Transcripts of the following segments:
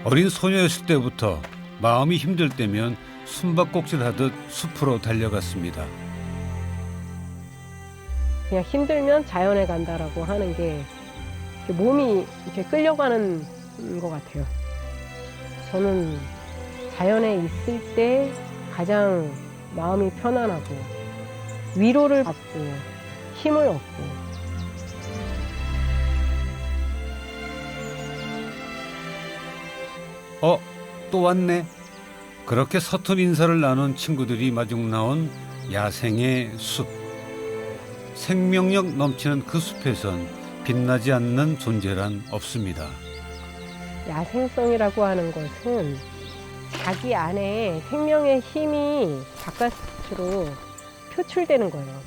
어린 소녀였을 때부터 마음이 힘들 때면 숨바꼭질하듯 숲으로 달려갔습니다. 그냥 힘들면 자연에 간다라고 하는 게 몸이 이렇게 끌려가는 것 같아요. 저는 자연에 있을 때 가장 마음이 편안하고 위로를 받고 힘을 얻고 또 왔네. 그렇게 서툰 인사를 나눈 친구들이 마중 나온 야생의 숲. 생명력 넘치는 그 숲에선 빛나지 않는 존재란 없습니다. 야생성이라고 하는 것은 자기 안에 생명의 힘이 바깥으로 표출되는 거예요.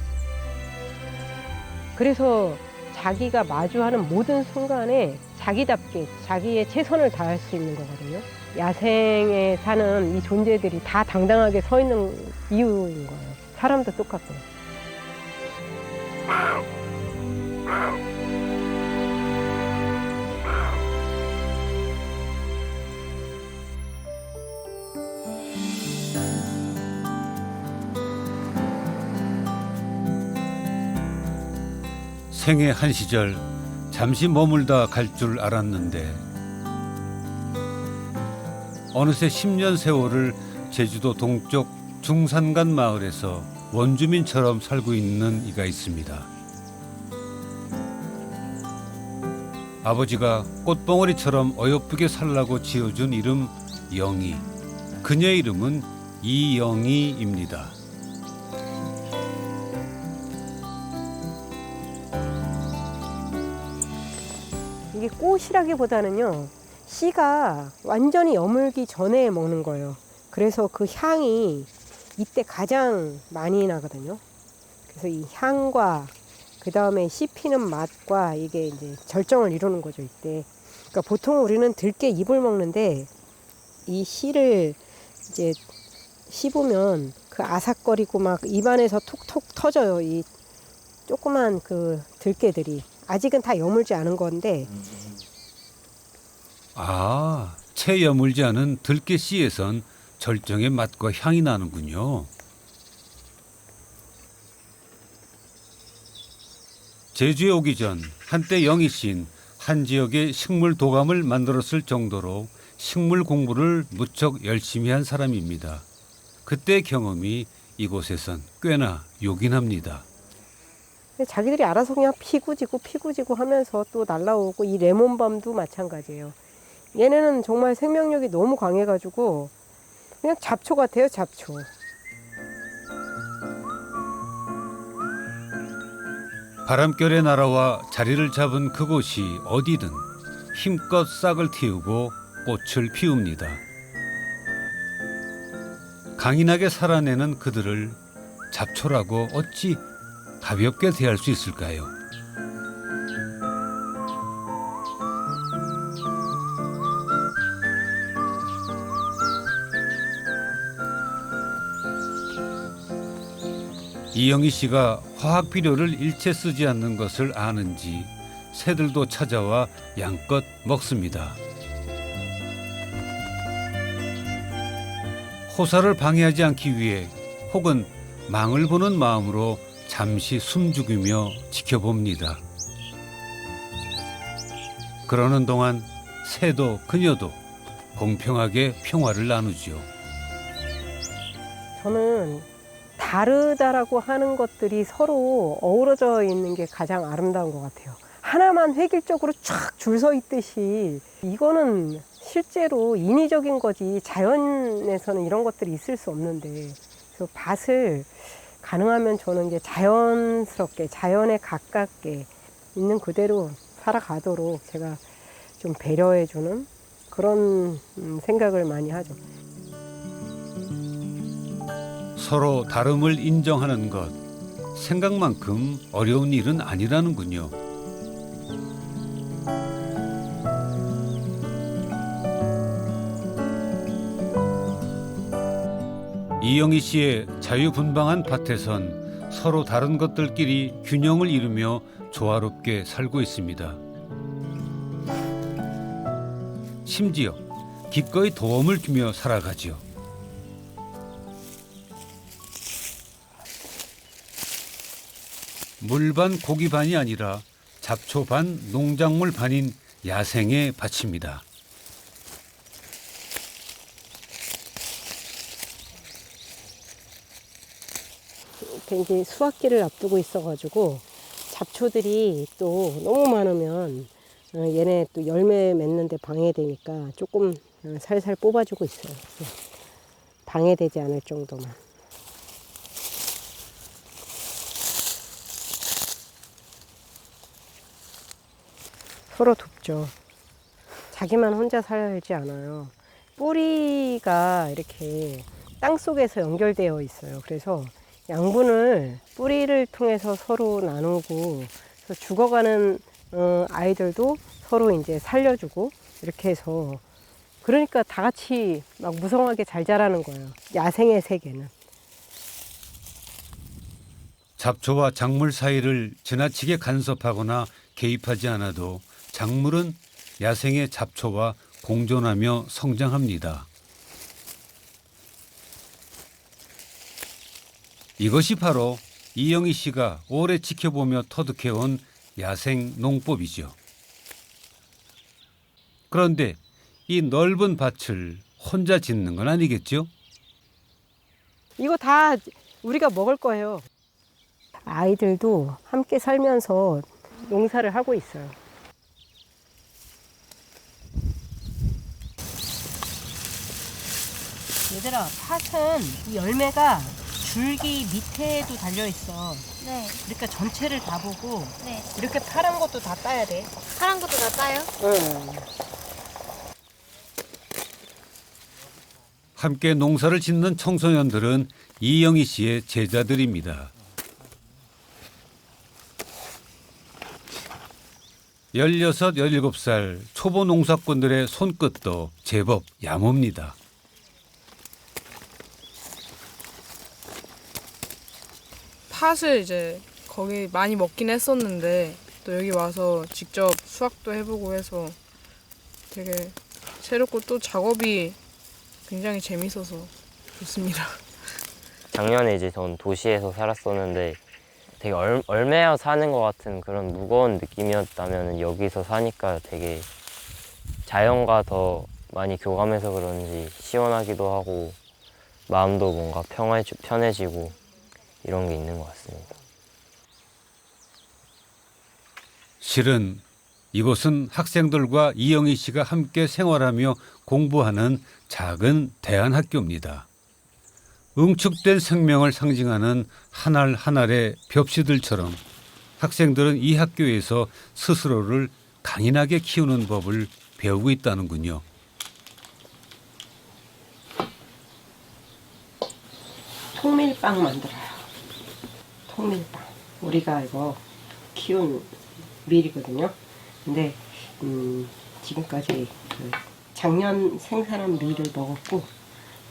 그래서 자기가 마주하는 모든 순간에 자기답게 자기의 최선을 다할 수 있는 거거든요. 야생에 사는 이 존재들이 다 당당하게 서 있는 이유인 거예요. 사람도 똑같고. 생애 한 시절 잠시 머물다 갈 줄 알았는데 어느새 10년 세월을 제주도 동쪽 중산간 마을에서 원주민처럼 살고 있는 이가 있습니다. 아버지가 꽃봉오리처럼 어여쁘게 살라고 지어준 이름 영희. 그녀의 이름은 이영희입니다. 이게 꽃이라기보다는요, 씨가 완전히 여물기 전에 먹는 거예요. 그래서 그 향이 이때 가장 많이 나거든요. 그래서 이 향과 그 다음에 씹히는 맛과 이게 이제 절정을 이루는 거죠, 이때. 그러니까 보통 우리는 들깨 잎을 먹는데 이 씨를 이제 씹으면 그 아삭거리고 막 입안에서 톡톡 터져요. 이 조그만 그 들깨들이. 아직은 다 여물지 않은 건데. 채 여물지 않은 들깨 씨에선 절정의 맛과 향이 나는군요. 제주에 오기 전 한때 영희 씨는 한 지역의 식물 도감을 만들었을 정도로 식물 공부를 무척 열심히 한 사람입니다. 그때 경험이 이곳에선 꽤나 요긴합니다. 자기들이 알아서 그냥 피구지고 하면서 또 날라오고, 이 레몬밤도 마찬가지예요. 얘네는 정말 생명력이 너무 강해가지고 그냥 잡초 같아요, 잡초. 바람결에 날아와 자리를 잡은 그곳이 어디든 힘껏 싹을 틔우고 꽃을 피웁니다. 강인하게 살아내는 그들을 잡초라고 어찌 가볍게 대할 수 있을까요? 이영희 씨가 화학 비료를 일체 쓰지 않는 것을 아는지 새들도 찾아와 양껏 먹습니다. 호사를 방해하지 않기 위해 혹은 망을 보는 마음으로 잠시 숨죽이며 지켜봅니다. 그러는 동안 새도 그녀도 공평하게 평화를 나누죠. 저는 다르다라고 하는 것들이 서로 어우러져 있는 게 가장 아름다운 것 같아요. 하나만 획일적으로 쫙 줄 서 있듯이, 이거는 실제로 인위적인 거지 자연에서는 이런 것들이 있을 수 없는데, 그래서 밭을 가능하면 저는 이제 자연스럽게, 자연에 가깝게 있는 그대로 살아가도록 제가 좀 배려해주는 그런 생각을 많이 하죠. 서로 다름을 인정하는 것, 생각만큼 어려운 일은 아니라는군요. 이영희 씨의 자유분방한 밭에선 서로 다른 것들끼리 균형을 이루며 조화롭게 살고 있습니다. 심지어 기꺼이 도움을 주며 살아가죠. 물반 고기반이 아니라 잡초반 농작물 반인 야생의 밭입니다. 이제 수확기를 앞두고 있어가지고 잡초들이 또 너무 많으면 얘네 또 열매 맺는데 방해되니까 조금 살살 뽑아주고 있어요. 방해되지 않을 정도만. 서로 돕죠. 자기만 혼자 살지 않아요. 뿌리가 이렇게 땅 속에서 연결되어 있어요. 그래서 양분을 뿌리를 통해서 서로 나누고, 그래서 죽어가는 아이들도 서로 이제 살려주고, 이렇게 해서 그러니까 다 같이 막 무성하게 잘 자라는 거예요. 야생의 세계는. 잡초와 작물 사이를 지나치게 간섭하거나 개입하지 않아도 작물은 야생의 잡초와 공존하며 성장합니다. 이것이 바로 이영희 씨가 오래 지켜보며 터득해온 야생 농법이죠. 그런데 이 넓은 밭을 혼자 짓는 건 아니겠죠? 이거 다 우리가 먹을 거예요. 아이들도 함께 살면서 농사를 하고 있어요. 얘들아, 팥은 이 열매가 줄기 밑에도 달려 있어. 네, 그러니까 전체를 다 보고 네. 이렇게 파란 것도 다 따야 돼. 파란 것도 다 따요? 응. 함께 농사를 짓는 청소년들은 이영희 씨의 제자들입니다. 16, 17살 초보 농사꾼들의 손끝도 제법 야뭅니다. 팥을 이제 거기 많이 먹긴 했었는데 또 여기 와서 직접 수확도 해보고 해서 되게 새롭고 또 작업이 굉장히 재밌어서 좋습니다. 작년에 이제 전 도시에서 살았었는데 되게 얼매여 사는 것 같은 그런 무거운 느낌이었다면 여기서 사니까 되게 자연과 더 많이 교감해서 그런지 시원하기도 하고 마음도 뭔가 편해지고 이런 게 있는 것 같습니다. 실은 이곳은 학생들과 이영희 씨가 함께 생활하며 공부하는 작은 대안학교입니다. 응축된 생명을 상징하는 한 알 한 알의 벽시들처럼 학생들은 이 학교에서 스스로를 강인하게 키우는 법을 배우고 있다는군요. 통밀빵 만들어요. 통밀빵. 우리가 이거 키운 밀이거든요. 근데 지금까지 작년 생산한 밀을 먹었고,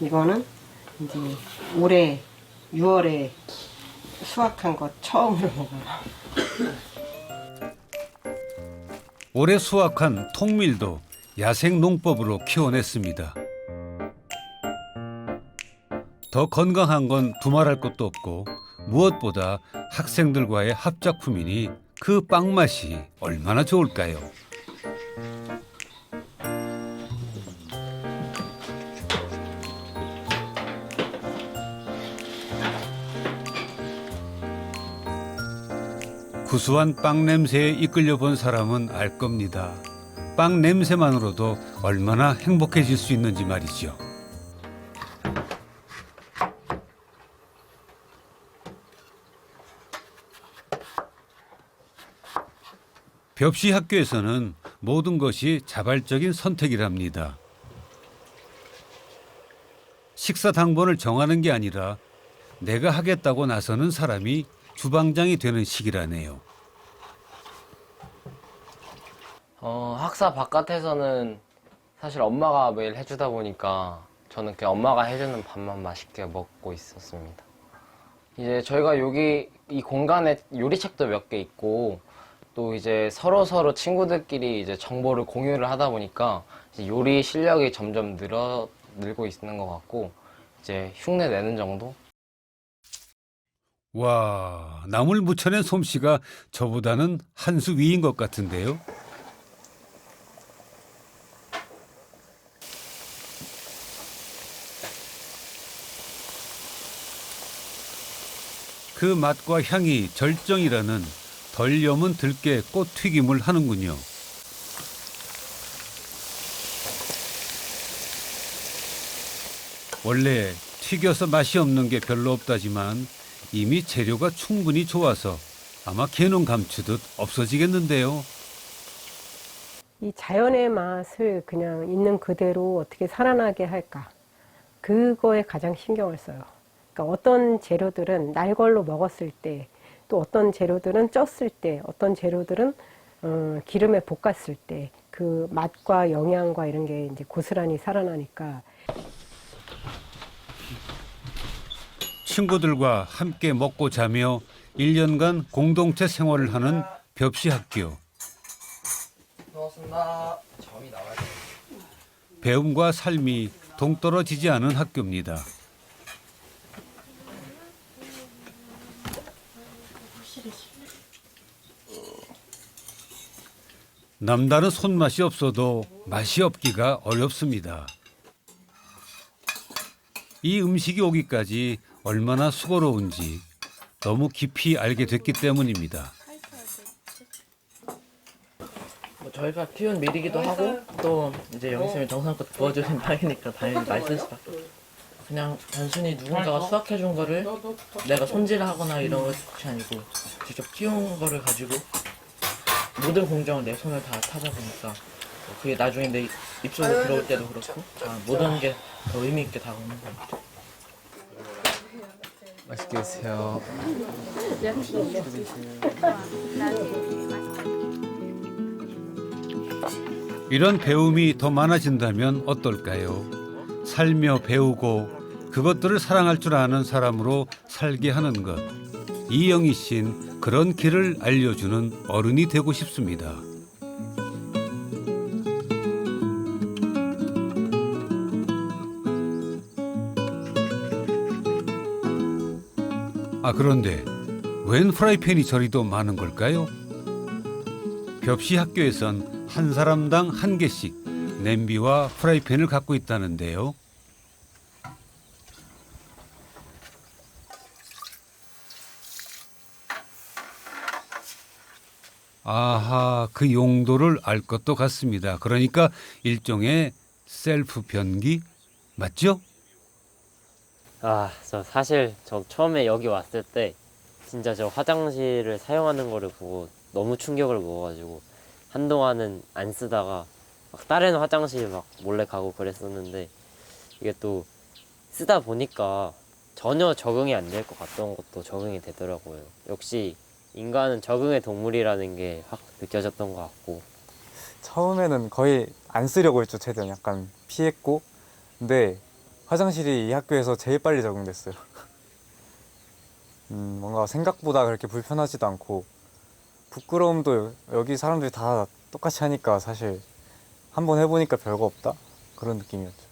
이거는 이제 올해 6월에 수확한 거 처음으로 먹어요. 올해 수확한 통밀도 야생 농법으로 키워냈습니다. 더 건강한 건 두말할 것도 없고 무엇보다 학생들과의 합작품이니 그 빵 맛이 얼마나 좋을까요? 구수한 빵 냄새에 이끌려 본 사람은 알 겁니다. 빵 냄새만으로도 얼마나 행복해질 수 있는지 말이죠. 벽시 학교에서는 모든 것이 자발적인 선택이랍니다. 식사 당번을 정하는 게 아니라 내가 하겠다고 나서는 사람이 주방장이 되는 시기라네요. 학사 바깥에서는 사실 엄마가 매일 해주다 보니까 저는 그냥 엄마가 해주는 밥만 맛있게 먹고 있었습니다. 이제 저희가 여기 이 공간에 요리책도 몇 개 있고 또 이제 서로 친구들끼리 이제 정보를 공유를 하다 보니까 이제 요리 실력이 점점 늘고 있는 것 같고 이제 흉내 내는 정도? 와, 나물 무쳐낸 솜씨가 저보다는 한 수 위인 것 같은데요. 그 맛과 향이 절정이라는 덜 여문 들깨 꽃튀김을 하는군요. 원래 튀겨서 맛이 없는 게 별로 없다지만 이미 재료가 충분히 좋아서 아마 개눈 감추듯 없어지겠는데요. 이 자연의 맛을 그냥 있는 그대로 어떻게 살아나게 할까? 그거에 가장 신경을 써요. 그러니까 어떤 재료들은 날 걸로 먹었을 때, 또 어떤 재료들은 쪘을 때, 어떤 재료들은 기름에 볶았을 때, 그 맛과 영양과 이런 게 이제 고스란히 살아나니까. 친구들과 함께 먹고 자며 1년간 공동체 생활을 하는 벽시 학교. 고맙습니다. 점이 나와야 돼. 배움과 삶이 동떨어지지 않은 학교입니다. 남다른 손맛이 없어도 맛이 없기가 어렵습니다. 이 음식이 오기까지 얼마나 수고로운지 너무 깊이 알게 됐기 때문입니다. 뭐 저희가 키운 밀이기도 하고 또 이제 영희쌤이 정성껏 부어주신 빵이니까 당연히 맛있을 수밖에 없죠. 그냥 단순히 누군가가 수확해준 거를 내가 손질하거나 이런 것이 아니고 직접 키운 거를 가지고 모든 공정을 내 손을 다 타다 보니까 그게 나중에 내 입속으로 들어올 때도 그렇고 모든 게 더 의미 있게 다가오는 것 같아요. 맛있게 드세요. 이런 배움이 더 많아진다면 어떨까요? 살며 배우고 그것들을 사랑할 줄 아는 사람으로 살게 하는 것. 이영희 씨는 그런 길을 알려주는 어른이 되고 싶습니다. 그런데 웬 프라이팬이 저리도 많은 걸까요? 벽시 학교에선 한 사람당 한 개씩 냄비와 프라이팬을 갖고 있다는데요. 아하, 그 용도를 알 것도 같습니다. 그러니까 일종의 셀프 변기 맞죠? 저 사실 저 처음에 여기 왔을 때 진짜 저 화장실을 사용하는 거를 보고 너무 충격을 먹어가지고 한동안은 안 쓰다가 막 다른 화장실 막 몰래 가고 그랬었는데 이게 또 쓰다 보니까 전혀 적응이 안 될 것 같던 것도 적응이 되더라고요. 역시 인간은 적응의 동물이라는 게 확 느껴졌던 것 같고. 처음에는 거의 안 쓰려고 했죠. 최대한 약간 피했고, 근데 화장실이 이 학교에서 제일 빨리 적응됐어요. 뭔가 생각보다 그렇게 불편하지도 않고 부끄러움도 여기 사람들이 다 똑같이 하니까 사실 한번 해보니까 별거 없다? 그런 느낌이었죠.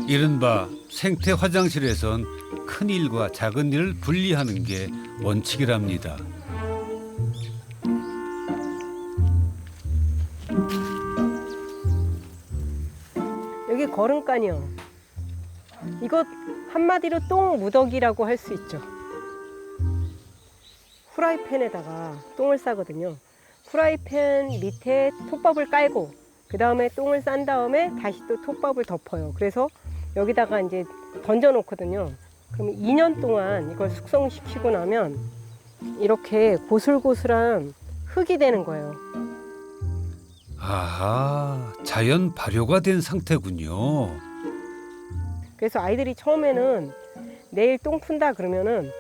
이른바 생태 화장실에선 큰 일과 작은 일을 분리하는 게 원칙이랍니다. 여기 거름간이요. 이거 한마디로 똥 무더기라고 할 수 있죠. 후라이팬에다가 똥을 싸거든요. 후라이팬 밑에 톱밥을 깔고 그 다음에 똥을 싼 다음에 다시 또 톱밥을 덮어요. 그래서 여기다가 이제 던져 놓거든요. 그럼 2년 동안 이걸 숙성시키고 나면 이렇게 고슬고슬한 흙이 되는 거예요. 아하, 자연 발효가 된 상태군요. 그래서 아이들이 처음에는 내일 똥 푼다 그러면은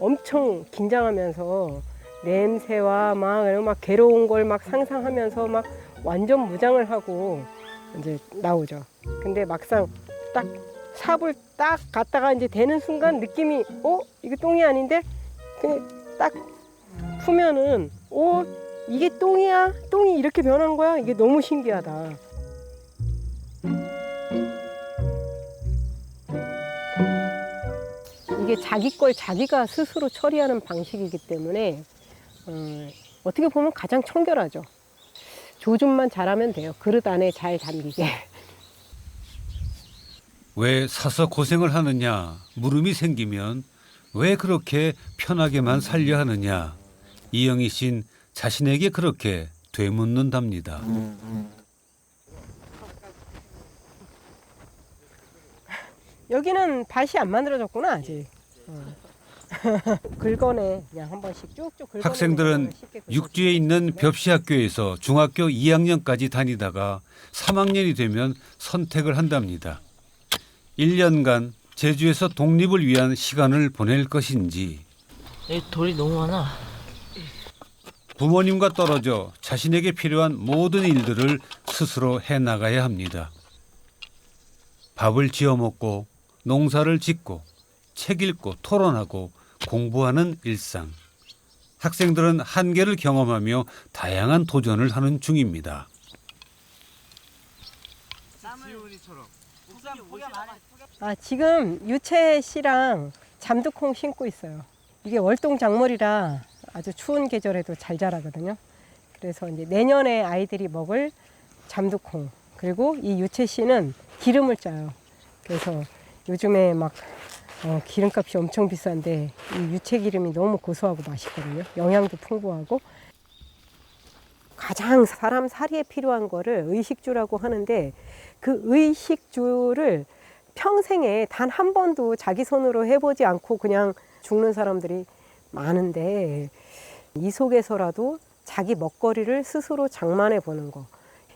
엄청 긴장하면서 냄새와 막 괴로운 걸 막 상상하면서 막 완전 무장을 하고 이제 나오죠. 근데 막상 딱 삽을 딱 갖다가 이제 대는 순간 느낌이 이거 똥이 아닌데 딱 푸면은 이게 똥이야? 똥이 이렇게 변한 거야? 이게 너무 신기하다. 이게 자기 걸 자기가 스스로 처리하는 방식이기 때문에 어떻게 보면 가장 청결하죠. 조준만 잘하면 돼요. 그릇 안에 잘 담기게. 왜 사서 고생을 하느냐 물음이 생기면 왜 그렇게 편하게만 살려 하느냐 이영희 씨는 자신에게 그렇게 되묻는답니다. 여기는 밭이 안 만들어졌구나 아직. 긁어내 그냥 한 번씩 쭉쭉 긁어내. 학생들은 육지에 있는 벽시학교에서 중학교 2학년까지 다니다가 3학년이 되면 선택을 한답니다. 1년간 제주에서 독립을 위한 시간을 보낼 것인지 여기 돌이 너무 많아. 부모님과 떨어져 자신에게 필요한 모든 일들을 스스로 해나가야 합니다. 밥을 지어 먹고 농사를 짓고 책 읽고 토론하고 공부하는 일상. 학생들은 한계를 경험하며 다양한 도전을 하는 중입니다. 지금 유채 씨랑 잠두콩 심고 있어요. 이게 월동작물이라 아주 추운 계절에도 잘 자라거든요. 그래서 이제 내년에 아이들이 먹을 잠두콩 그리고 이 유채 씨는 기름을 짜요. 그래서 요즘에 막 기름값이 엄청 비싼데 이 유채 기름이 너무 고소하고 맛있거든요. 영양도 풍부하고 가장 사람 살이에 필요한 거를 의식주라고 하는데 그 의식주를 평생에 단 한 번도 자기 손으로 해보지 않고 그냥 죽는 사람들이 많은데 이 속에서라도 자기 먹거리를 스스로 장만해 보는 거.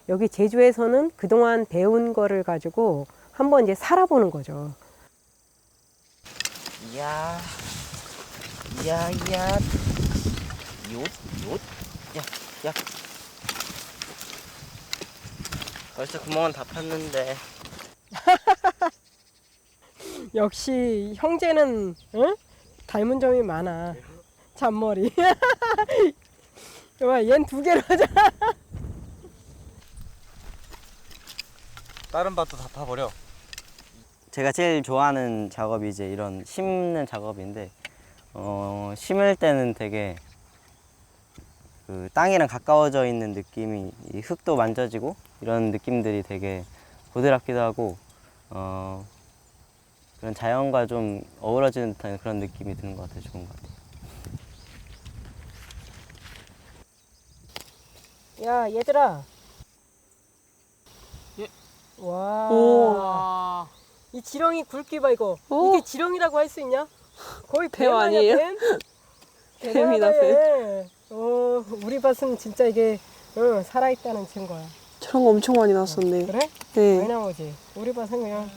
여기 제주에서는 그동안 배운 거를 가지고 한번 이제 살아보는 거죠. 야, 야. 벌써 구멍은 다 팠는데. 역시 형제는 닮은 점이 많아. 잔머리. 얜 두 개로 하잖아. 다른 밭도 다 파버려. 제가 제일 좋아하는 작업이 이제 이런 심는 작업인데 심을 때는 되게 그 땅이랑 가까워져 있는 느낌이 이 흙도 만져지고 이런 느낌들이 되게 보드랍기도 하고 그런 자연과 좀 어우러지는 듯한 그런 느낌이 드는 것 같아요. 좋은 것 같아요. 야 얘들아. 예. 와. 이 지렁이 굵기 봐 이거. 이게 지렁이라고 할 수 있냐? 거의 뱀 아니에요? 뱀? 뱀이다, 뱀. 우리 밭은 진짜 이게 살아있다는 증거야. 저런 거 엄청 많이 났었네. 그래? 네. 많이 나오지. 우리 밭은 그냥.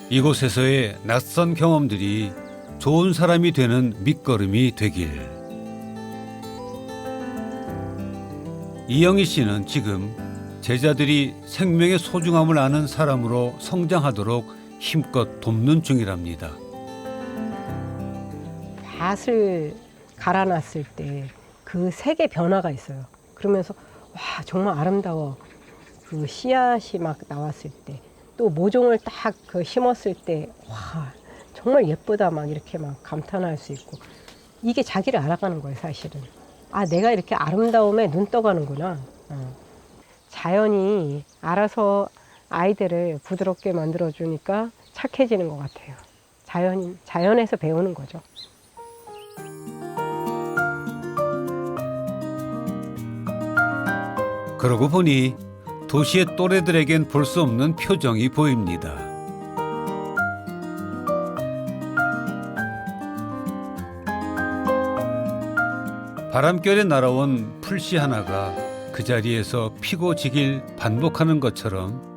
이곳에서의 낯선 경험들이 좋은 사람이 되는 밑거름이 되길. 이영희 씨는 지금 제자들이 생명의 소중함을 아는 사람으로 성장하도록 힘껏 돕는 중이랍니다. 밭을 갈아놨을 때 그 색의 변화가 있어요. 그러면서 와 정말 아름다워. 그 씨앗이 막 나왔을 때 또 모종을 딱 그 심었을 때 와 정말 예쁘다 막 이렇게 막 감탄할 수 있고 이게 자기를 알아가는 거예요 사실은. 아 내가 이렇게 아름다움에 눈 떠가는구나. 자연이 알아서 아이들을 부드럽게 만들어주니까 착해지는 것 같아요. 자연에서 배우는 거죠. 그러고 보니 도시의 또래들에겐 볼 수 없는 표정이 보입니다. 바람결에 날아온 풀씨 하나가 그 자리에서 피고 지길 반복하는 것처럼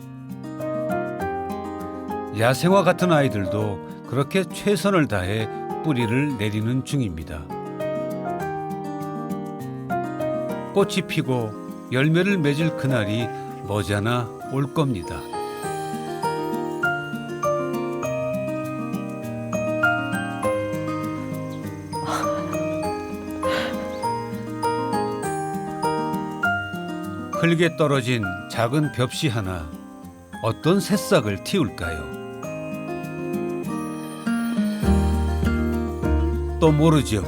야생화 같은 아이들도 그렇게 최선을 다해 뿌리를 내리는 중입니다. 꽃이 피고 열매를 맺을 그날이 머지않아 올 겁니다. 흙에 떨어진 작은 벽시 하나, 어떤 새싹을 틔울까요? 또 모르죠.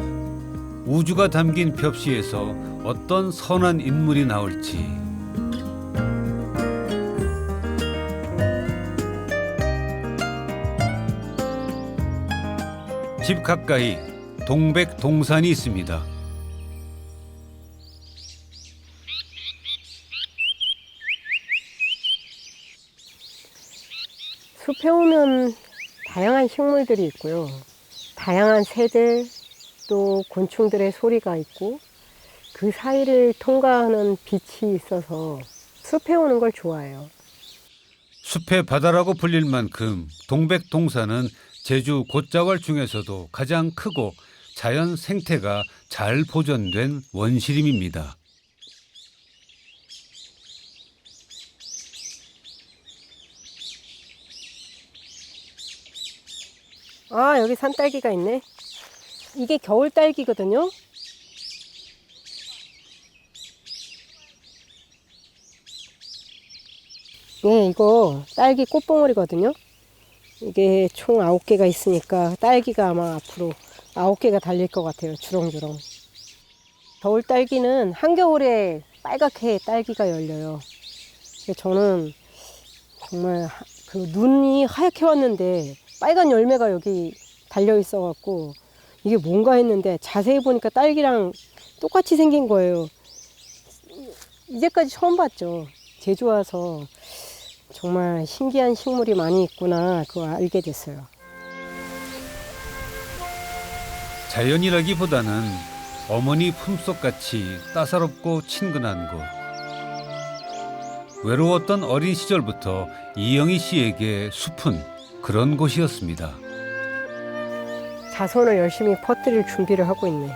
우주가 담긴 벽시에서 어떤 선한 인물이 나올지. 집 가까이 동백동산이 있습니다. 숲에 오면 다양한 식물들이 있고요. 다양한 새들, 또 곤충들의 소리가 있고 그 사이를 통과하는 빛이 있어서 숲에 오는 걸 좋아해요. 숲의 바다라고 불릴 만큼 동백동산은 제주 곶자왈 중에서도 가장 크고 자연 생태가 잘 보존된 원시림입니다. 아, 여기 산딸기가 있네. 이게 겨울 딸기거든요. 네, 이거 딸기 꽃봉오리거든요. 이게 총 9개가 있으니까 딸기가 아마 앞으로 9개가 달릴 것 같아요. 주렁주렁. 겨울 딸기는 한겨울에 빨갛게 딸기가 열려요. 근데 저는 정말 그 눈이 하얗게 왔는데 빨간 열매가 여기 달려 있어 갖고 이게 뭔가 했는데 자세히 보니까 딸기랑 똑같이 생긴 거예요. 이제까지 처음 봤죠. 제주 와서 정말 신기한 식물이 많이 있구나 그거 알게 됐어요. 자연이라기보다는 어머니 품속같이 따사롭고 친근한 곳. 외로웠던 어린 시절부터 이영희 씨에게 숲은 그런 곳이었습니다. 자손을 열심히 퍼뜨릴 준비를 하고 있네.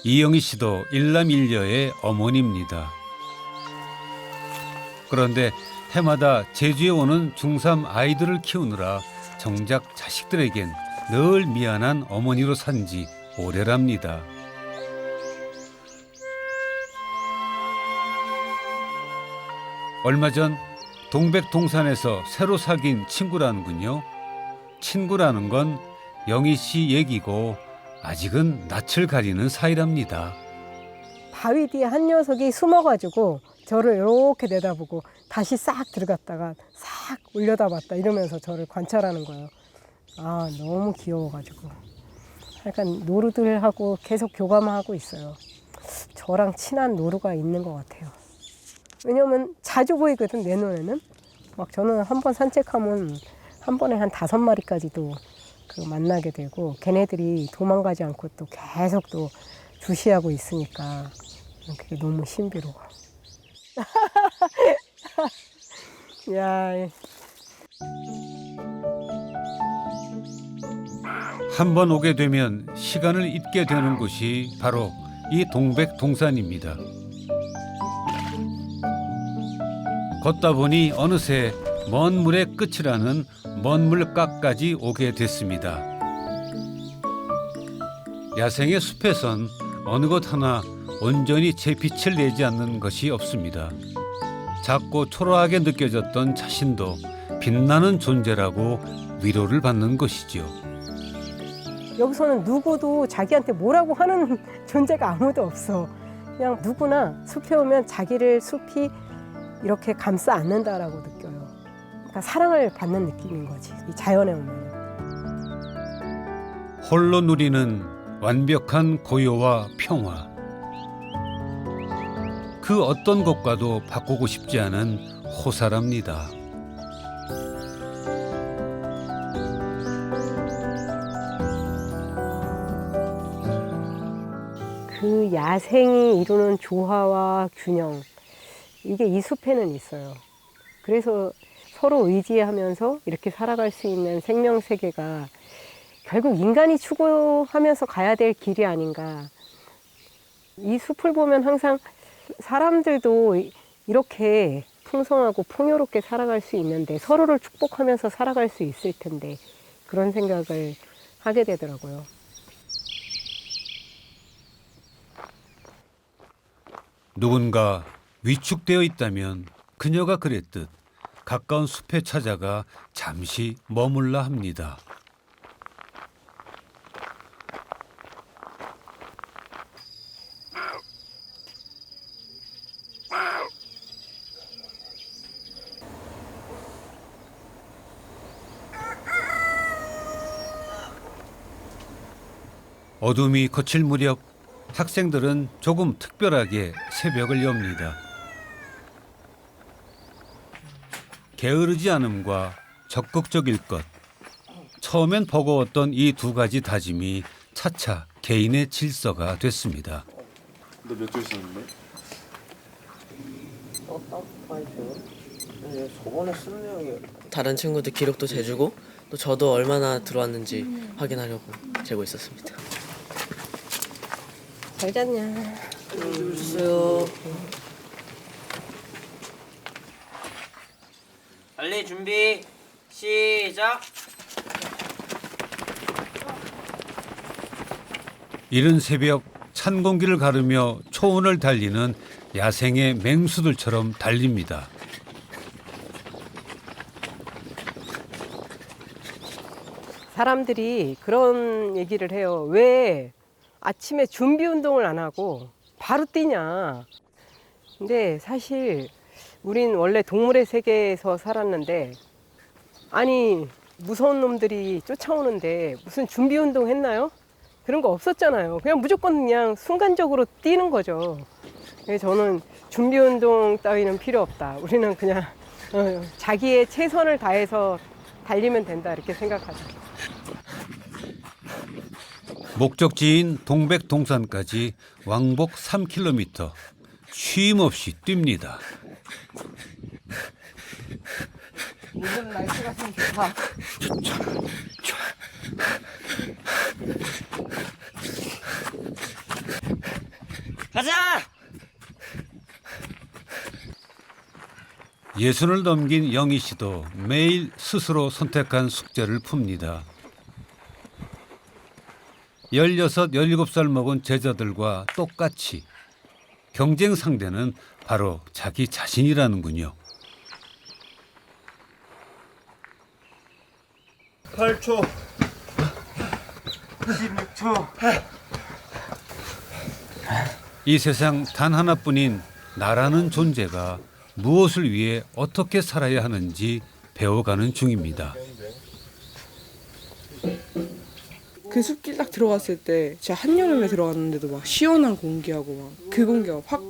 이영희 씨도 일남일녀의 어머니입니다. 그런데 해마다 제주에 오는 중3 아이들을 키우느라 정작 자식들에겐 늘 미안한 어머니로 산 지 오래랍니다. 얼마 전 동백동산에서 새로 사귄 친구라는군요. 친구라는 건 영희 씨 얘기고 아직은 낯을 가리는 사이랍니다. 바위 뒤에 한 녀석이 숨어가지고 저를 이렇게 내다보고 다시 싹 들어갔다가 싹 올려다봤다 이러면서 저를 관찰하는 거예요. 아, 너무 귀여워가지고. 약간 노루들하고 계속 교감하고 있어요. 저랑 친한 노루가 있는 것 같아요. 왜냐면 자주 보이거든, 내 눈에는. 막 저는 한 번 산책하면 한 번에 한 5마리까지도 그 만나게 되고 걔네들이 도망가지 않고 또 계속 또 주시하고 있으니까 그게 너무 신비로워. 야, 한 번 오게 되면 시간을 잊게 되는 곳이 바로 이 동백동산입니다. 걷다 보니 어느새 먼 물의 끝이라는 먼 물가까지 오게 됐습니다. 야생의 숲에선 어느 것 하나 온전히 제 빛을 내지 않는 것이 없습니다. 작고 초라하게 느껴졌던 자신도 빛나는 존재라고 위로를 받는 것이죠. 여기서는 누구도 자기한테 뭐라고 하는 존재가 아무도 없어. 그냥 누구나 숲에 오면 자기를 숲이 이렇게 감싸 안는다라고 느껴요. 그러니까 사랑을 받는 느낌인 거지, 이 자연에 오면. 홀로 누리는 완벽한 고요와 평화. 그 어떤 것과도 바꾸고 싶지 않은 호사랍니다. 그 야생이 이루는 조화와 균형, 이게 이 숲에는 있어요. 그래서 서로 의지하면서 이렇게 살아갈 수 있는 생명세계가 결국 인간이 추구하면서 가야 될 길이 아닌가. 이 숲을 보면 항상 사람들도 이렇게 풍성하고 풍요롭게 살아갈 수 있는데 서로를 축복하면서 살아갈 수 있을 텐데 그런 생각을 하게 되더라고요. 누군가 위축되어 있다면 그녀가 그랬듯 가까운 숲에 찾아가 잠시 머물라 합니다. 어둠이 거칠 무렵 학생들은 조금 특별하게 새벽을 엽니다. 게으르지 않음과 적극적일 것. 처음엔 버거웠던 이 두 가지 다짐이 차차 개인의 질서가 됐습니다. 너 몇 줄 썼는데? 다른 친구들 기록도 재주고 또 저도 얼마나 들어왔는지 확인하려고 재고 있었습니다. 잘 잤냐? 주세요. 빨리 준비 시작. 이른 새벽 찬 공기를 가르며 초원을 달리는 야생의 맹수들처럼 달립니다. 사람들이 그런 얘기를 해요. 왜 아침에 준비 운동을 안 하고 바로 뛰냐. 근데 사실 우린 원래 동물의 세계에서 살았는데 아니 무서운 놈들이 쫓아오는데 무슨 준비 운동 했나요? 그런 거 없었잖아요. 그냥 무조건 그냥 순간적으로 뛰는 거죠. 그래서 저는 준비 운동 따위는 필요 없다. 우리는 그냥 자기의 최선을 다해서 달리면 된다 이렇게 생각하죠. 목적지인 동백동산까지 왕복 3km 쉼 없이 뜁니다. 오늘 날씨가 참 좋다. 가자. 예순을 넘긴 영희 씨도 매일 스스로 선택한 숙제를 풉니다. 16, 17살 먹은 제자들과 똑같이 경쟁 상대는 바로 자기 자신이라는군요. 8초 16초 이 세상 단 하나뿐인 나라는 존재가 무엇을 위해 어떻게 살아야 하는지 배워가는 중입니다. 그 숲길 딱 들어갔을 때 제가 한여름에 들어갔는데도 막 시원한 공기하고 막 그 공기가 확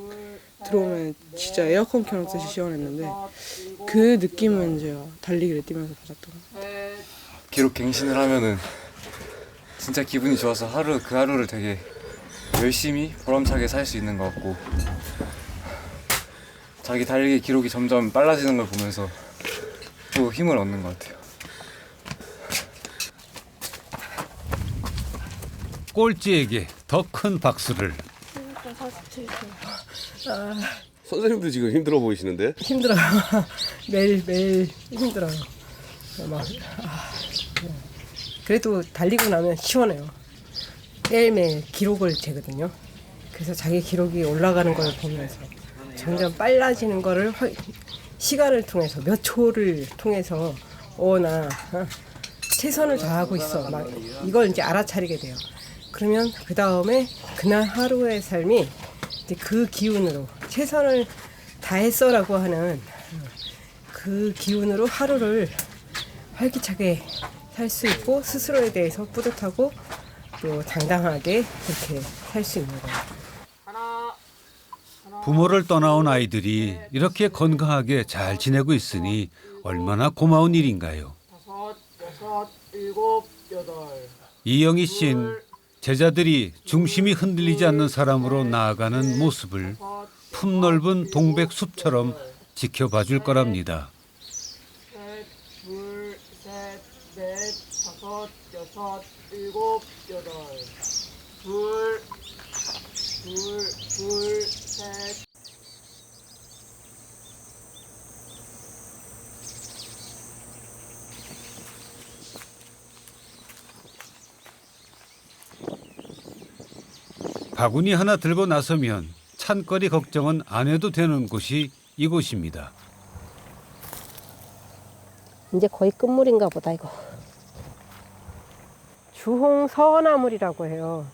들어오면 진짜 에어컨 켜놓듯이 시원했는데 그 느낌은 제가 달리기를 뛰면서 받았던 것 같아요. 기록 갱신을 하면은 진짜 기분이 좋아서 그 하루를 되게 열심히 보람차게 살 수 있는 것 같고 자기 달리기 기록이 점점 빨라지는 걸 보면서 또 힘을 얻는 것 같아요. 꼴찌에게 더 큰 박수를. 선생님도 지금 힘들어 보이시는데? 힘들어요. 매일 힘들어요. 막, 그래도 달리고 나면 시원해요. 매일매일 기록을 재거든요. 그래서 자기 기록이 올라가는 걸 보면서 점점 빨라지는 거를 시간을 통해서 몇 초를 통해서 나 최선을 다하고 있어. 막 이걸 이제 알아차리게 돼요. 그러면 그 다음에 그날 하루의 삶이 이제 그 기운으로 최선을 다했어라고 하는 그 기운으로 하루를 활기차게 살 수 있고 스스로에 대해서 뿌듯하고 또 당당하게 그렇게 살 수 있는 거예요. 부모를 떠나온 아이들이 이렇게 건강하게 잘 지내고 있으니 얼마나 고마운 일인가요. 이영희 씨는 제자들이 중심이 흔들리지 않는 사람으로 나아가는 모습을 품넓은 동백숲처럼 지켜봐 줄 거랍니다. 셋, 둘, 셋, 넷, 다섯, 여섯, 일곱, 여덟. 둘, 셋. 바구니 하나 들고 나서면 산거리 걱정은 안 해도 되는 곳이 이곳입니다. 이제 거의 끝물인가 보다 이거. 주홍 서나물이라고 해요.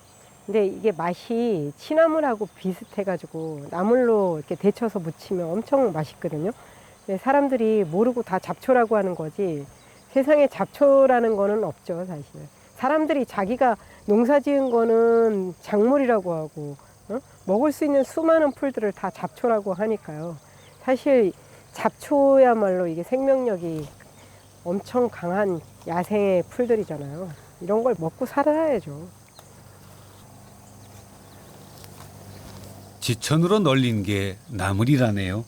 근데 이게 맛이 취나물하고 비슷해가지고 나물로 이렇게 데쳐서 무치면 엄청 맛있거든요. 근데 사람들이 모르고 다 잡초라고 하는 거지 세상에 잡초라는 거는 없죠, 사실. 사람들이 자기가 농사 지은 거는 작물이라고 하고 먹을 수 있는 수많은 풀들을 다 잡초라고 하니까요. 사실 잡초야말로 이게 생명력이 엄청 강한 야생의 풀들이잖아요. 이런 걸 먹고 살아야죠. 지천으로 널린 게 나물이라네요.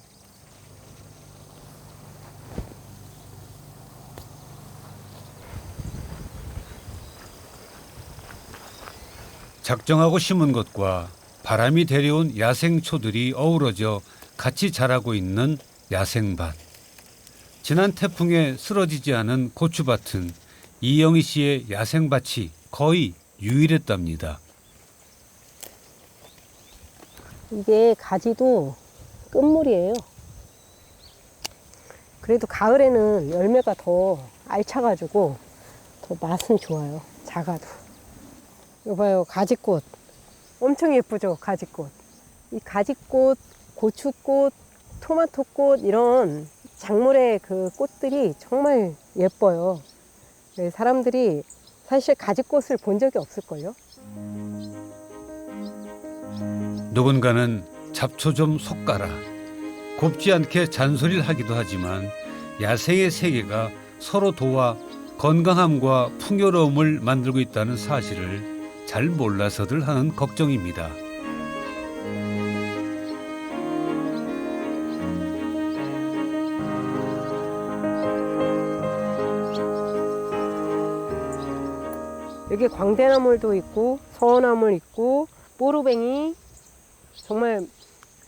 작정하고 심은 것과 바람이 데려온 야생초들이 어우러져 같이 자라고 있는 야생밭. 지난 태풍에 쓰러지지 않은 고추밭은 이영희 씨의 야생밭이 거의 유일했답니다. 이게 가지도 끝물이에요. 그래도 가을에는 열매가 더 알차가지고 더 맛은 좋아요. 작아도. 이거 봐요, 가지꽃. 엄청 예쁘죠, 가지꽃. 이 가지꽃, 고추꽃, 토마토꽃 이런 작물의 그 꽃들이 정말 예뻐요. 사람들이 사실 가지꽃을 본 적이 없을걸요. 누군가는 잡초 좀 솎아라. 곱지 않게 잔소리를 하기도 하지만 야생의 세계가 서로 도와 건강함과 풍요로움을 만들고 있다는 사실을 잘 몰라서들 하는 걱정입니다. 여기 광대나물도 있고 서나물 있고 뽀루뱅이 정말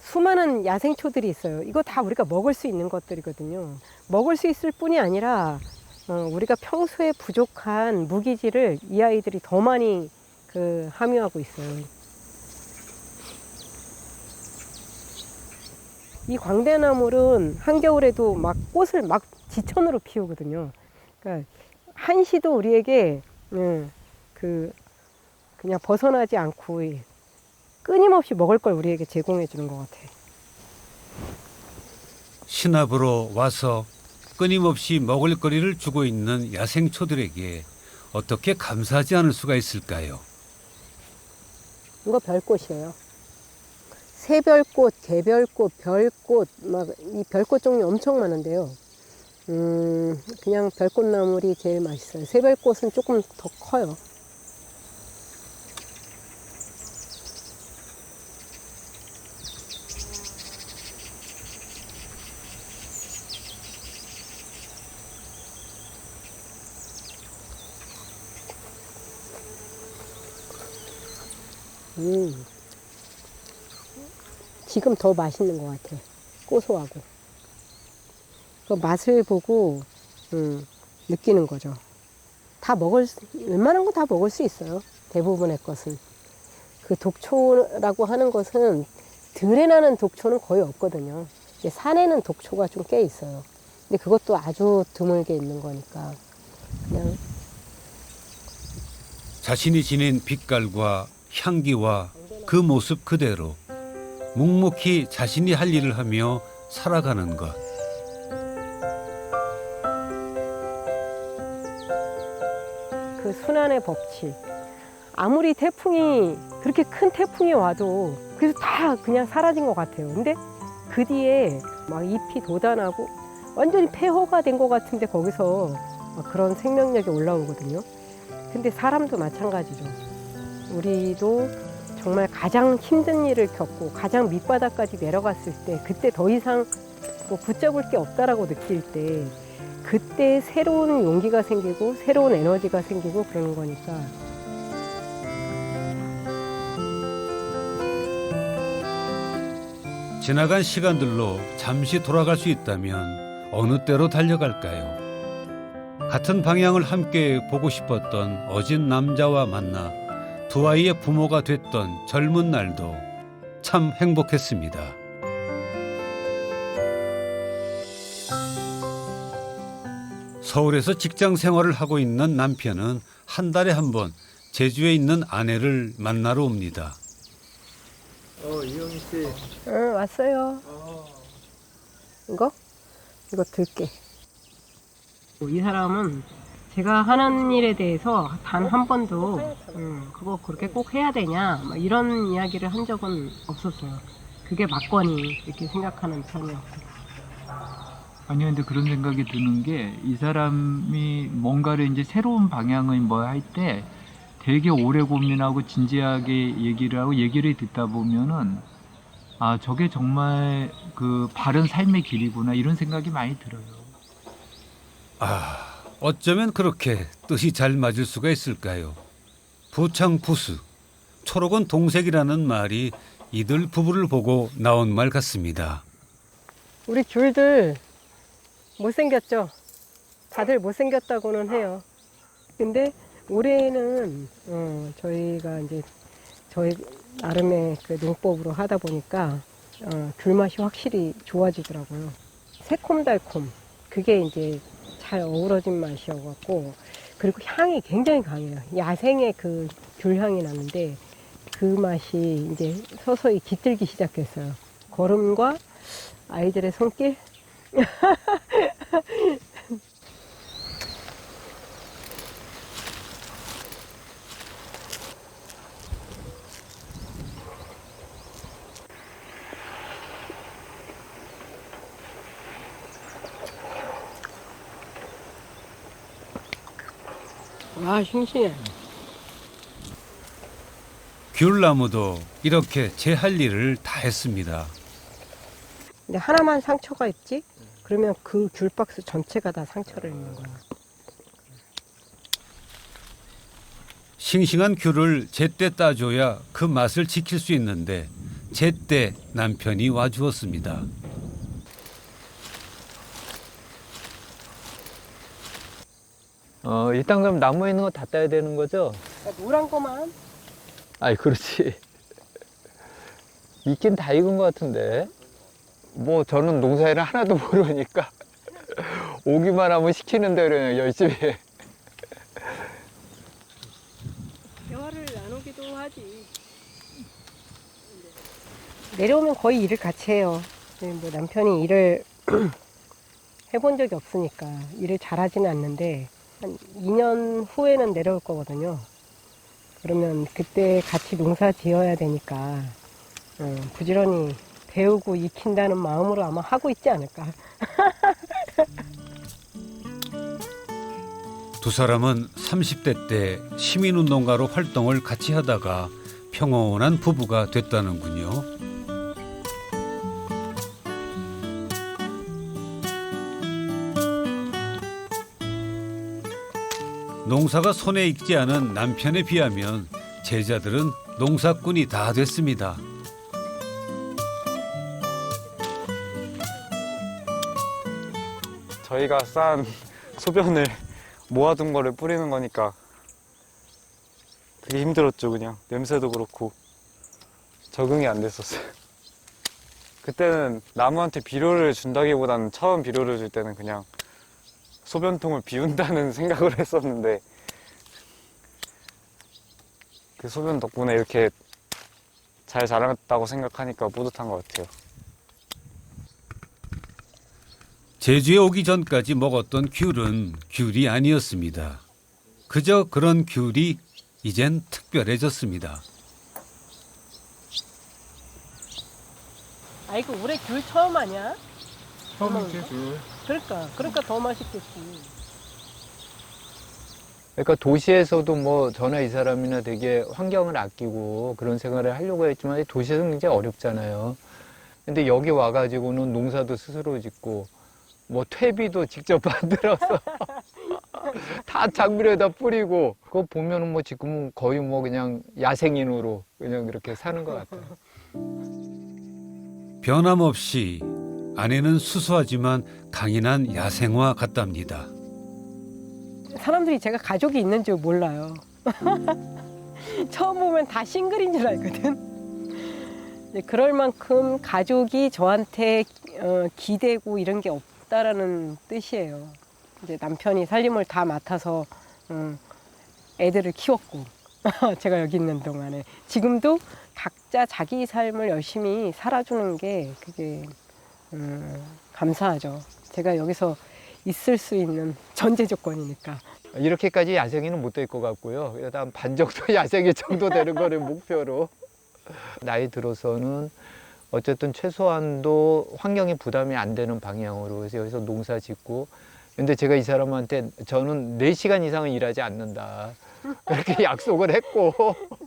수많은 야생초들이 있어요. 이거 다 우리가 먹을 수 있는 것들이거든요. 먹을 수 있을 뿐이 아니라 우리가 평소에 부족한 무기질을 이 아이들이 더 많이 함유하고 있어요. 이 광대나물은 한겨울에도 막 꽃을 막 지천으로 피우거든요. 그러니까 한시도 우리에게 그냥 벗어나지 않고 끊임없이 먹을 걸 우리에게 제공해 주는 것 같아요. 신압으로 와서 끊임없이 먹을거리를 주고 있는 야생초들에게 어떻게 감사하지 않을 수가 있을까요? 이거 별꽃이에요. 새별꽃, 개별꽃, 별꽃, 막 이 별꽃 종류 엄청 많은데요. 그냥 별꽃나물이 제일 맛있어요. 새별꽃은 조금 더 커요. 지금 더 맛있는 것 같아. 고소하고. 그 맛을 보고 느끼는 거죠. 웬만한 거 다 먹을 수 있어요. 대부분의 것은. 그 독초라고 하는 것은 들에 나는 독초는 거의 없거든요. 이제 산에는 독초가 좀 꽤 있어요. 근데 그것도 아주 드물게 있는 거니까 그냥 자신이 지닌 빛깔과 향기와 그 모습 그대로 묵묵히 자신이 할 일을 하며 살아가는 것. 그 순환의 법칙. 아무리 태풍이 그렇게 큰 태풍이 와도 그래서 다 그냥 사라진 것 같아요. 근데 그 뒤에 막 잎이 돋아나고 완전히 폐허가 된 것 같은데 거기서 막 그런 생명력이 올라오거든요. 근데 사람도 마찬가지죠. 우리도 정말 가장 힘든 일을 겪고 가장 밑바닥까지 내려갔을 때 그때 더 이상 뭐 붙잡을 게 없다라고 느낄 때 그때 새로운 용기가 생기고 새로운 에너지가 생기고 그러는 거니까 지나간 시간들로 잠시 돌아갈 수 있다면 어느 때로 달려갈까요? 같은 방향을 함께 보고 싶었던 어진 남자와 만나 두 아이의 부모가 됐던 젊은 날도 참 행복했습니다. 서울에서 직장 생활을 하고 있는 남편은 한 달에 한 번 제주에 있는 아내를 만나러 옵니다. 이영희 씨. 응, 왔어요. 이거 들게. 이 사람은 제가 하는 일에 대해서 단 한 번도 그거 그렇게 꼭 해야 되냐 막 이런 이야기를 한 적은 없었어요. 그게 맞거니 이렇게 생각하는 편이었어요. 아니 근데 그런 생각이 드는 게 이 사람이 뭔가를 이제 새로운 방향을 뭐 할 때 되게 오래 고민하고 진지하게 얘기를 하고 얘기를 듣다 보면은 아 저게 정말 그 바른 삶의 길이구나 이런 생각이 많이 들어요. 아, 어쩌면 그렇게 뜻이 잘 맞을 수가 있을까요? 부창부수, 초록은 동색이라는 말이 이들 부부를 보고 나온 말 같습니다. 우리 귤들 못생겼죠? 다들 못생겼다고는 해요. 근데 올해는 저희가 이제 저희 나름의 그 농법으로 하다 보니까 귤 맛이 확실히 좋아지더라고요. 새콤달콤 그게 이제 잘 어우러진 맛이어갖고 그리고 향이 굉장히 강해요. 야생의 그 귤 향이 나는데 그 맛이 이제 서서히 깃들기 시작했어요. 걸음과 아이들의 손길. 와, 싱싱해. 귤나무도 이렇게 제 할 일을 다 했습니다. 근데 하나만 상처가 있지? 그러면 그 귤박스 전체가 다 상처를 입는 거야. 싱싱한 귤을 제때 따줘야 그 맛을 지킬 수 있는데 제때 남편이 와주었습니다. 일단 그럼 나무에 있는 거 다 따야 되는 거죠? 노란 거만. 아이 그렇지. 익긴 다 익은 것 같은데. 뭐 저는 농사일은 하나도 모르니까 오기만 하면 시키는 대로 그냥 열심히 해. 대화를 나누기도 하지. 내려오면 거의 일을 같이 해요. 뭐 남편이 일을 해본 적이 없으니까 일을 잘하지는 않는데 한 2년 후에는 내려올 거거든요. 그러면 그때 같이 농사 지어야 되니까 부지런히 배우고 익힌다는 마음으로 아마 하고 있지 않을까. 두 사람은 30대 때 시민운동가로 활동을 같이 하다가 평온한 부부가 됐다는군요. 농사가 손에 익지 않은 남편에 비하면 제자들은 농사꾼이 다 됐습니다. 저희가 싼 소변을 모아둔 거를 뿌리는 거니까 되게 힘들었죠. 그냥 냄새도 그렇고 적응이 안 됐었어요. 그때는 나무한테 비료를 준다기보다는 처음 비료를 줄 때는 그냥 소변통을 비운다는 생각을 했었는데 그 소변 덕분에 이렇게 잘 자랐다고 생각하니까 뿌듯한 것 같아요. 제주에 오기 전까지 먹었던 귤은 귤이 아니었습니다. 그저 그런 귤이 이젠 특별해졌습니다. 아이고 올해 귤 처음 아니야? 처음이지 귤. 그러니까 더 맛있겠지. 그러니까 도시에서도 뭐 저나 이 사람이나 되게 환경을 아끼고 그런 생활을 하려고 했지만 도시에서는 굉장히 어렵잖아요. 근데 여기 와가지고는 농사도 스스로 짓고 뭐 퇴비도 직접 만들어서 다 작물에다 뿌리고 그거 보면은 뭐 지금은 거의 뭐 그냥 야생인으로 그냥 그렇게 사는 것 같아요. 변함없이 아내는 수수하지만 강인한 야생화 같답니다. 사람들이 제가 가족이 있는 줄 몰라요. 처음 보면 다 싱글인 줄 알거든. 그럴 만큼 가족이 저한테 기대고 이런 게 없다라는 뜻이에요. 이제 남편이 살림을 다 맡아서 애들을 키웠고 제가 여기 있는 동안에 지금도 각자 자기 삶을 열심히 살아주는 게 그게 감사하죠. 제가 여기서 있을 수 있는 전제 조건이니까. 이렇게까지 야생이는 못 될 것 같고요. 그래도 한 반 정도 야생이 정도 되는 거를 목표로. 나이 들어서는 어쨌든 최소한도 환경에 부담이 안 되는 방향으로 해서 여기서 농사 짓고. 근데 제가 이 사람한테 저는 4시간 이상은 일하지 않는다. 그렇게 약속을 했고.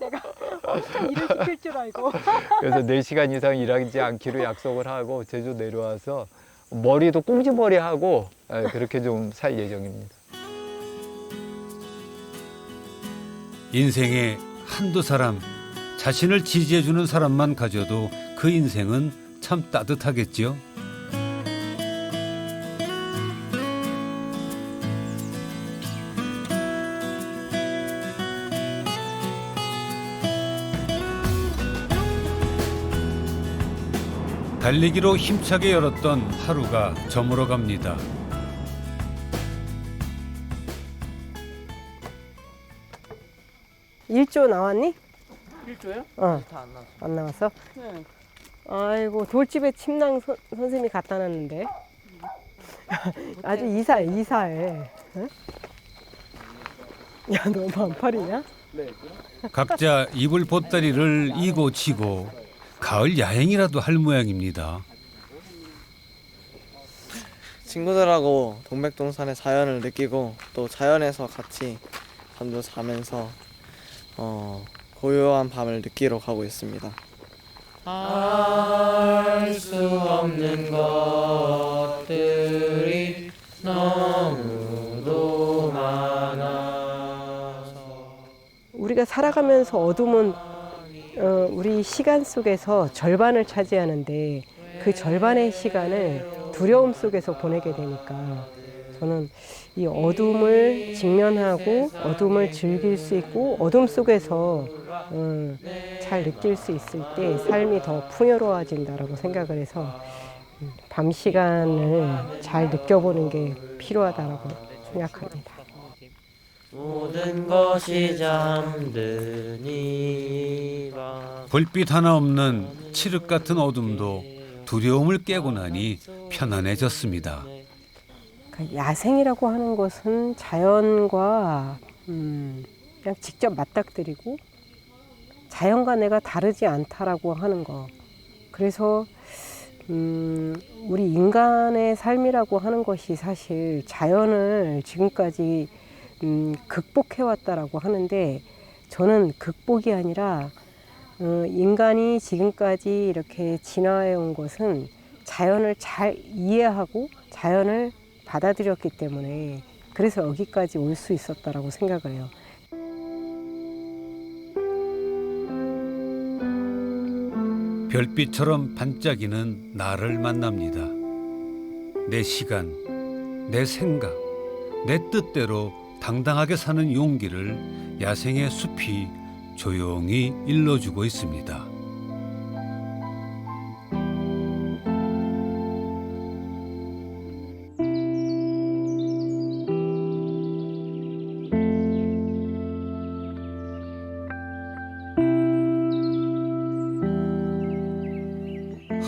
내가 엄청 일을 시킬 줄 알고. 그래서 4시간 이상 일하지 않기로 약속을 하고 제주 내려와서 머리도 꽁지머리 하고 그렇게 좀 살 예정입니다. 인생에 한두 사람, 자신을 지지해주는 사람만 가져도 그 인생은 참 따뜻하겠지요. 달리기로 힘차게 열었던 하루가 저물어 갑니다. 일조 나왔니? 1조요? 어. 다 안 나왔어요. 안 나왔어? 네. 아이고 돌집에 침낭 선생님이 갖다 놨는데. 아주 이사해. 응? 야, 너 반팔이냐? 각자 입을 보따리를 이고 지고 가을 야행이라도 할 모양입니다. 친구들하고 동백동산의 자연을 느끼고 또 자연에서 같이 잠도 자면서 고요한 밤을 느끼러 가고 있습니다. 알 수 없는 것들이 너무도 많아서 우리가 살아가면서 어둠은 우리 시간 속에서 절반을 차지하는데 그 절반의 시간을 두려움 속에서 보내게 되니까 저는 이 어둠을 직면하고 어둠을 즐길 수 있고 어둠 속에서 잘 느낄 수 있을 때 삶이 더 풍요로워진다라고 생각을 해서 밤 시간을 잘 느껴보는 게 필요하다라고 생각합니다. 모든 것이 잠드니 밤. 불빛 하나 없는 칠흑 같은 어둠도 두려움을 깨고 나니 편안해졌습니다. 그러니까 야생이라고 하는 것은 자연과 그냥 직접 맞닥뜨리고 자연과 내가 다르지 않다라고 하는 거. 그래서 우리 인간의 삶이라고 하는 것이 사실 자연을 지금까지 극복해왔다라고 하는데 저는 극복이 아니라 인간이 지금까지 이렇게 진화해온 것은 자연을 잘 이해하고 자연을 받아들였기 때문에 그래서 여기까지 올 수 있었다라고 생각을 해요. 별빛처럼 반짝이는 나를 만납니다. 내 시간, 내 생각, 내 뜻대로 당당하게 사는 용기를 야생의 숲이 조용히 일러주고 있습니다.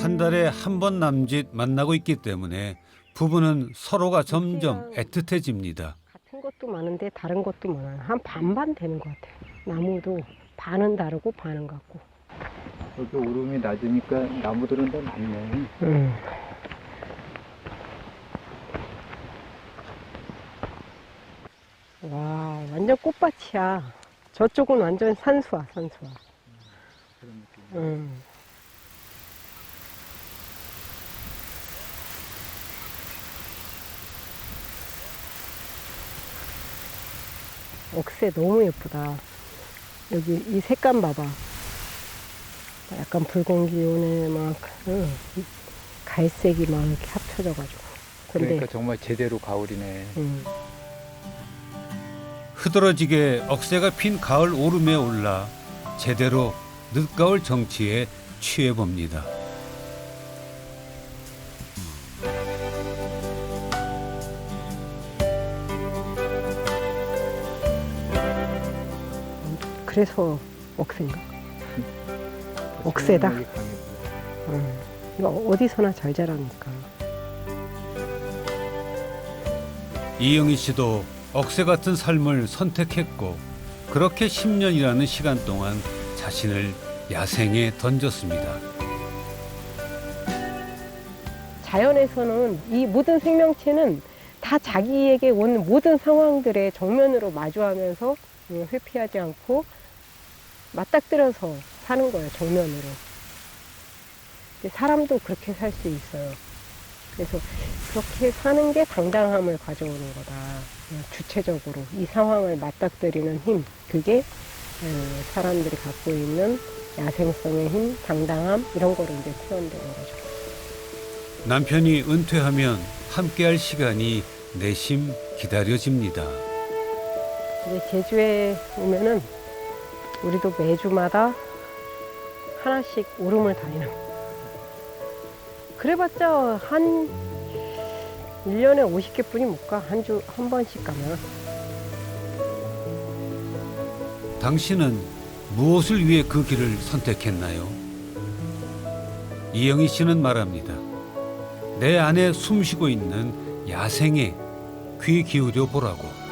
한 달에 한 번 남짓 만나고 있기 때문에 부부는 서로가 점점 애틋해집니다. 같은 것도 많은데 다른 것도 많아요. 한 반반 되는 것 같아요. 나무도 반은 다르고 반은 같고. 여기 오름이 낮으니까 나무들은 더 많네. 와, 완전 꽃밭이야. 저쪽은 완전 산수화. 옥새 너무 예쁘다. 여기 이 색감 봐봐. 약간 붉은 기운에 막 갈색이 막 이렇게 합쳐져가지고. 근데 그러니까 정말 제대로 가을이네. 흐드러지게 억새가 핀 가을 오름에 올라 제대로 늦가을 정취에 취해 봅니다. 그래서 억새인가? 억새다? 이거 어디서나 잘 자라니까. 이영희 씨도 억새 같은 삶을 선택했고 그렇게 10년이라는 시간 동안 자신을 야생에 던졌습니다. 자연에서는 이 모든 생명체는 다 자기에게 온 모든 상황들에 정면으로 마주하면서 회피하지 않고 맞닥뜨려서 사는 거예요, 정면으로. 근데 사람도 그렇게 살 수 있어요. 그래서 그렇게 사는 게 당당함을 가져오는 거다. 그냥 주체적으로 이 상황을 맞닥뜨리는 힘, 그게 사람들이 갖고 있는 야생성의 힘, 당당함 이런 거를 이제 표현되는 거죠. 남편이 은퇴하면 함께할 시간이 내심 기다려집니다. 이제 제주에 오면은 우리도 매주마다 하나씩 오름을 다니는 거예요. 그래봤자 한 1년에 50개뿐이 못 가. 한 번씩 가면. 당신은 무엇을 위해 그 길을 선택했나요? 이영희 씨는 말합니다. 내 안에 숨쉬고 있는 야생에 귀 기울여 보라고.